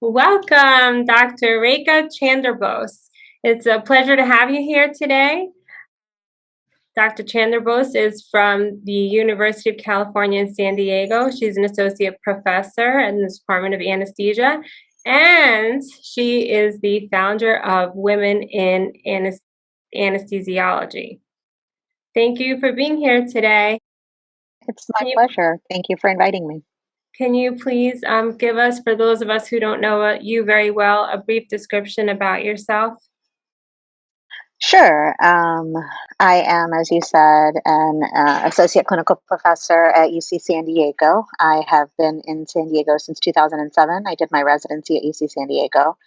Welcome, Dr. Rekha Chandrabose. It's a pleasure to have you here today. Dr. Chandrabose is from the University of California in San Diego. She's an associate professor in the Department of Anesthesia, and she is the founder of Women in Anesthesiology. Thank you for being here today. It's my pleasure. Thank you for inviting me. Can you please give us, for those of us who don't know you very well, a brief description about yourself? Sure. I am, as you said, an associate clinical professor at UC San Diego. I have been in San Diego since 2007. I did my residency at UC San Diego.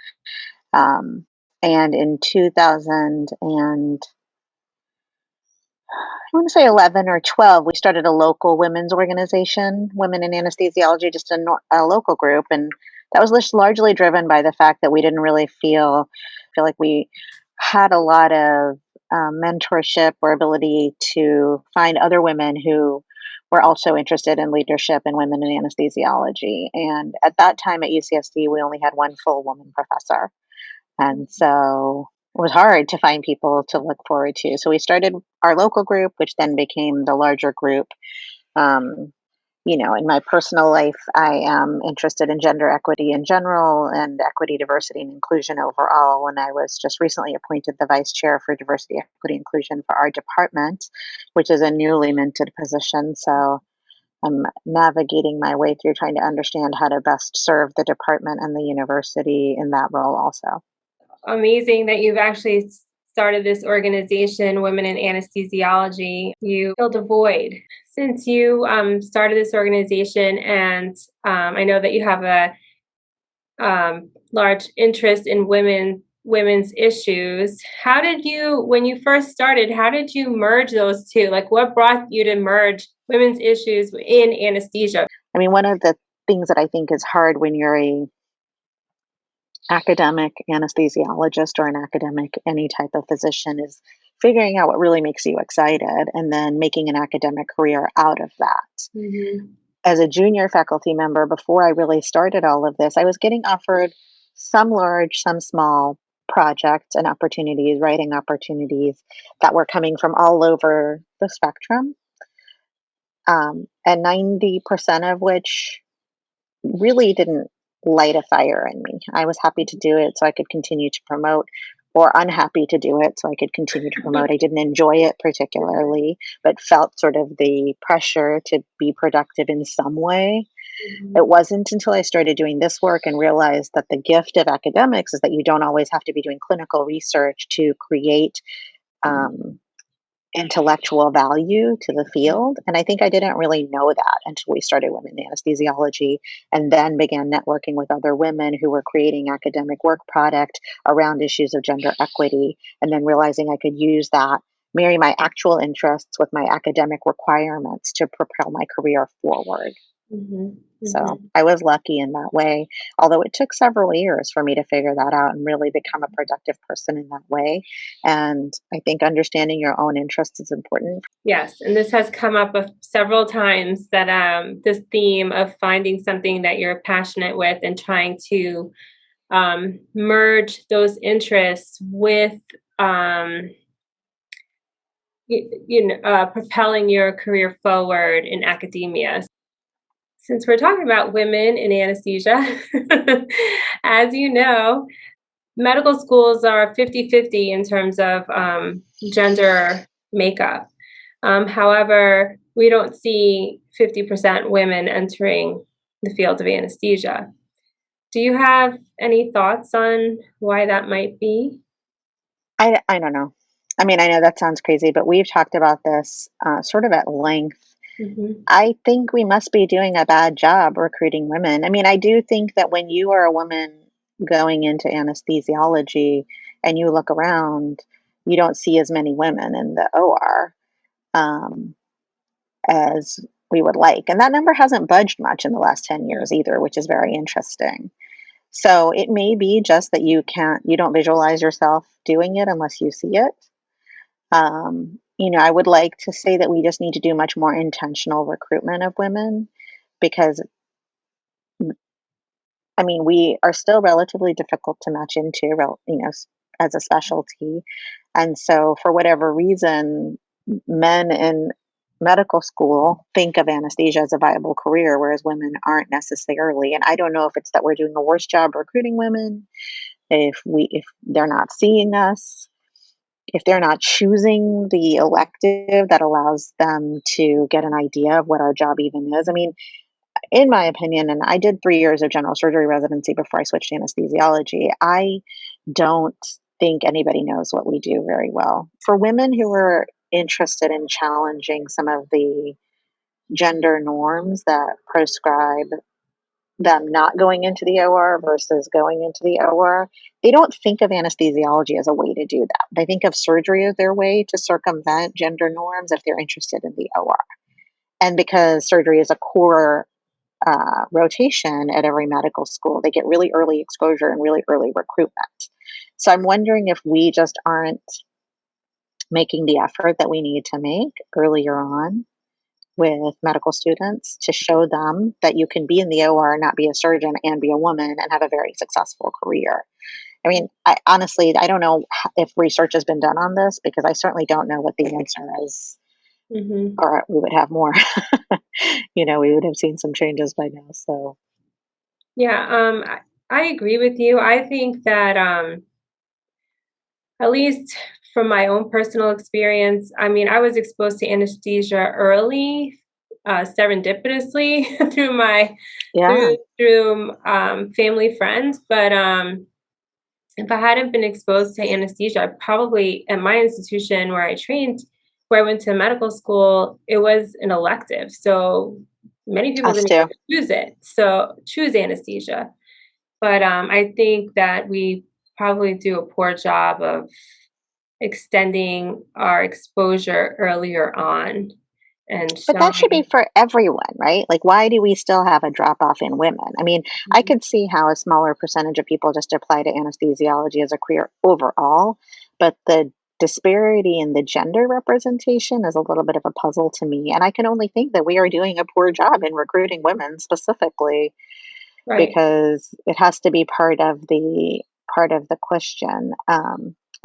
Um, and in 2000 and I want to say 11 or 12, we started a local women's organization, Women in Anesthesiology, just a local group. And that was largely driven by the fact that we didn't really feel like we had a lot of mentorship or ability to find other women who were also interested in leadership and women in anesthesiology. And at that time at UCSD, we only had one full woman professor. And so it was hard to find people to look forward to. So we started our local group, which then became the larger group. Um, in my personal life, I am interested in gender equity in general and equity, diversity, and inclusion overall. And I was just recently appointed the vice chair for diversity, equity, inclusion for our department, which is a newly minted position. So I'm navigating my way through trying to understand how to best serve the department and the university in that role also. Amazing that you've actually started this organization, Women in Anesthesiology. You filled a void since you started this organization, and I know that you have a large interest in women's issues. How did you, when you first started, how did you merge those two? Like, what brought you to merge women's issues in anesthesia? I mean, one of the things that I think is hard when you're a academic anesthesiologist or an academic any type of physician is figuring out what really makes you excited and then making an academic career out of that. Mm-hmm. As a junior faculty member, before I really started all of this, I was getting offered some large, some small projects and opportunities, writing opportunities that were coming from all over the spectrum. And 90% of which really didn't light a fire in me. I was happy to do it so I could continue to promote, or unhappy to do it so I could continue to promote. I didn't enjoy it particularly, but felt sort of the pressure to be productive in some way. Mm-hmm. It wasn't until I started doing this work and realized that the gift of academics is that you don't always have to be doing clinical research to create intellectual value to the field. And I think I didn't really know that until we started Women in Anesthesiology and then began networking with other women who were creating academic work product around issues of gender equity, and then realizing I could use that, marry my actual interests with my academic requirements to propel my career forward. Mm-hmm. So I was lucky in that way, although it took several years for me to figure that out and really become a productive person in that way. And I think understanding your own interests is important. Yes, and this has come up several times that this theme of finding something that you're passionate with and trying to merge those interests with propelling your career forward in academia. Since we're talking about women in anesthesia, as you know, medical schools are 50-50 in terms of gender makeup. However, we don't see 50% women entering the field of anesthesia. Do you have any thoughts on why that might be? I don't know. I mean, I know that sounds crazy, but we've talked about this sort of at length. Mm-hmm. I think we must be doing a bad job recruiting women. I mean, I do think that when you are a woman going into anesthesiology and you look around, you don't see as many women in the OR as we would like. And that number hasn't budged much in the last 10 years either, which is very interesting. So it may be just that you don't visualize yourself doing it unless you see it. I would like to say that we just need to do much more intentional recruitment of women because I mean, we are still relatively difficult to match into, as a specialty. And so, for whatever reason, men in medical school think of anesthesia as a viable career, whereas women aren't necessarily. And I don't know if it's that we're doing a worse job recruiting women, if they're not seeing us, if they're not choosing the elective that allows them to get an idea of what our job even is. I mean, in my opinion, and I did 3 years of general surgery residency before I switched to anesthesiology, I don't think anybody knows what we do very well. For women who are interested in challenging some of the gender norms that prescribe them not going into the OR versus going into the OR, they don't think of anesthesiology as a way to do that. They think of surgery as their way to circumvent gender norms if they're interested in the OR. And because surgery is a core rotation at every medical school, they get really early exposure and really early recruitment. So I'm wondering if we just aren't making the effort that we need to make earlier on with medical students to show them that you can be in the OR, not be a surgeon, and be a woman and have a very successful career. I mean, honestly, I don't know if research has been done on this, because I certainly don't know what the answer is, Hmm. or we would have more. We would have seen some changes by now. So, Yeah, I agree with you. I think that at least from my own personal experience, I mean, I was exposed to anesthesia early, serendipitously through my yeah, family friends. But if I hadn't been exposed to anesthesia, I probably at my institution where I trained, where I went to medical school, it was an elective. So many people us didn't too. even choose it. So choose anesthesia. But I think that we probably do a poor job of extending our exposure earlier on and But that should be showing. for everyone, right? Like, why do we still have a drop off in women? I mean, I Mhm. could see how a smaller percentage of people just apply to anesthesiology as a career overall, but the disparity in the gender representation is a little bit of a puzzle to me. And I can only think that we are doing a poor job in recruiting women specifically, Right. because it has to be part of the question.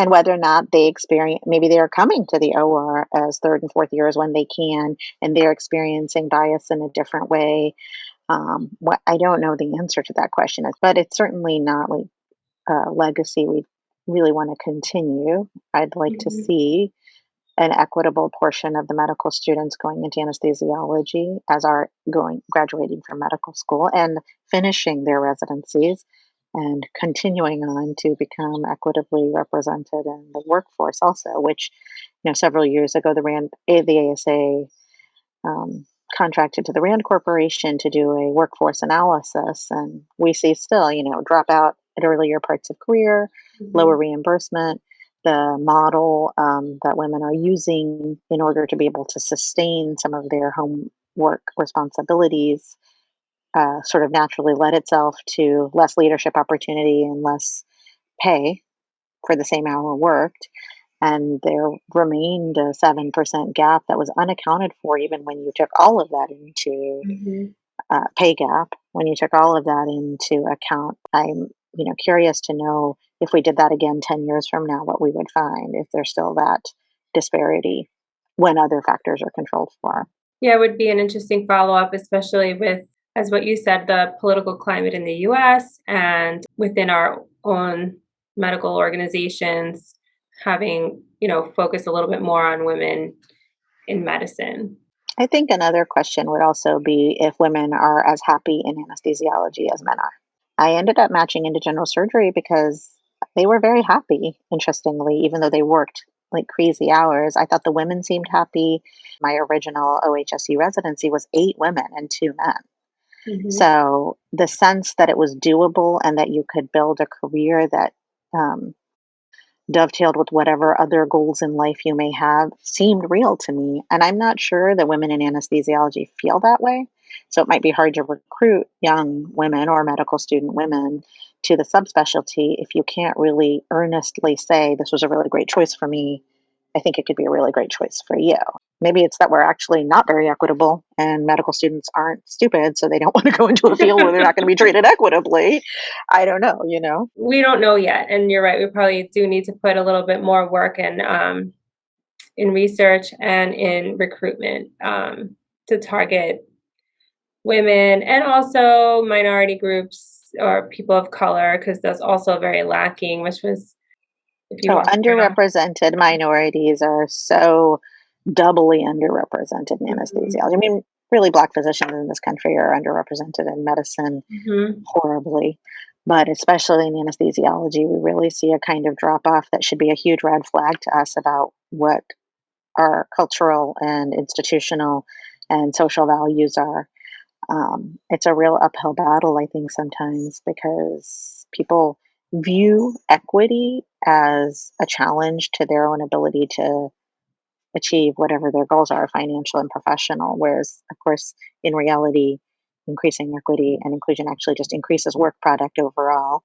And whether or not they experience, maybe they are coming to the OR as third and fourth years when they can, and they're experiencing bias in a different way. What I don't know the answer to that question is, but it's certainly not like a legacy we really want to continue. I'd like to Mhm. see an equitable portion of the medical students going into anesthesiology as are going graduating from medical school and finishing their residencies and continuing on to become equitably represented in the workforce also, which several years ago the ASA contracted to the Rand Corporation to do a workforce analysis, and we see still, drop out at earlier parts of career, lower Mhm. reimbursement. The model that women are using in order to be able to sustain some of their home work responsibilities sort of naturally led itself to less leadership opportunity and less pay for the same hour worked. And there remained a 7% gap that was unaccounted for, even when you took all of that into Mhm. pay gap. When you took all of that into account, I'm curious to know if we did that again 10 years from now, what we would find if there's still that disparity when other factors are controlled for. Yeah, it would be an interesting follow-up, especially with, as what you said, the political climate in the US and within our own medical organizations having, focus a little bit more on women in medicine. I think another question would also be if women are as happy in anesthesiology as men are. I ended up matching into general surgery because they were very happy, interestingly, even though they worked like crazy hours. I thought the women seemed happy. My original OHSU residency was 8 women and 2 men. Mhm. So the sense that it was doable and that you could build a career that um, dovetailed with whatever other goals in life you may have seemed real to me. And I'm not sure that women in anesthesiology feel that way. So it might be hard to recruit young women or medical student women to the subspecialty if you can't really earnestly say, this was a really great choice for me I think it could be a really great choice for you. Maybe it's that we're actually not very equitable and medical students aren't stupid, so they don't want to go into a field where they're not going to be treated equitably. I don't know, you know? We don't know yet, and you're right. We probably do need to put a little bit more work in research and in recruitment to target women and also minority groups or people of color, because that's also very lacking, which was, if you So walk around. underrepresented minorities are so doubly underrepresented in Mhm, anesthesiology. I mean, really, Black physicians in this country are underrepresented in medicine mhm, horribly. But especially in anesthesiology, we really see a kind of drop off that should be a huge red flag to us about what our cultural and institutional and social values are. It's a real uphill battle, I think, sometimes because people view equity as a challenge to their own ability to achieve whatever their goals are, financial and professional. Whereas, of course, in reality, increasing equity and inclusion actually just increases work product overall,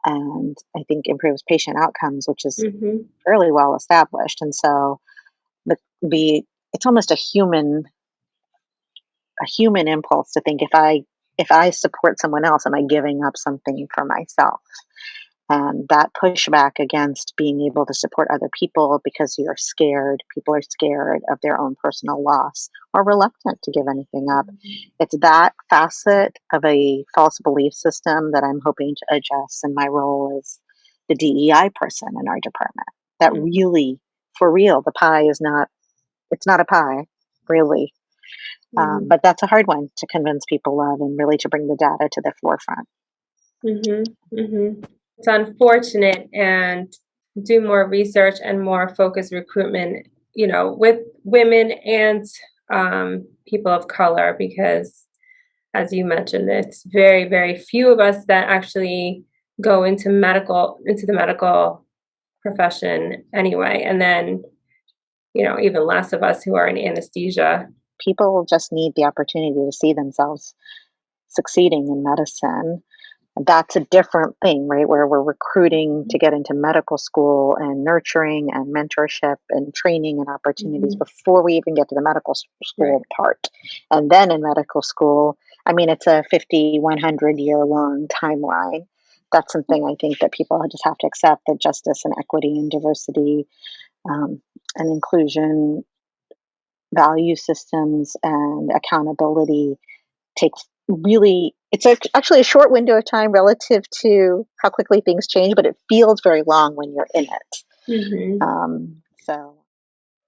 and I think improves patient outcomes, which is mhm, fairly well established. And so, the, the it's almost a human impulse to think, if I support someone else, am I giving up something for myself? And that pushback against being able to support other people because you're scared, people are scared of their own personal loss or reluctant to give anything up. mhm, It's that facet of a false belief system that I'm hoping to adjust in my role as the DEI person in our department. That mhm, really, for real, the pie is not, it's not a pie, really. mhm, But that's a hard one to convince people of and really to bring the data to the forefront. mhm, mhm. It's unfortunate, and do more research and more focused recruitment, with women and people of color, because as you mentioned, it's very, very few of us that actually go into the medical profession anyway. And then, even less of us who are in anesthesia. People just need the opportunity to see themselves succeeding in medicine. That's a different thing, right? Where we're recruiting to get into medical school and nurturing and mentorship and training and opportunities Mhm. before we even get to the medical Right. school part. And then in medical school, I mean, it's a 50, 100 year long timeline. That's something I think that people just have to accept, that justice and equity and diversity um, and inclusion value systems and accountability takes really, actually a short window of time relative to how quickly things change, but it feels very long when you're in it. Mhm. So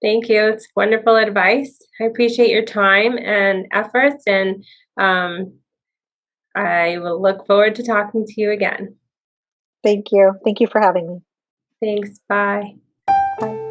Thank you. It's wonderful advice. I appreciate your time and efforts, and um, I will look forward to talking to you again. thank you for having me. Thanks. Bye. Bye.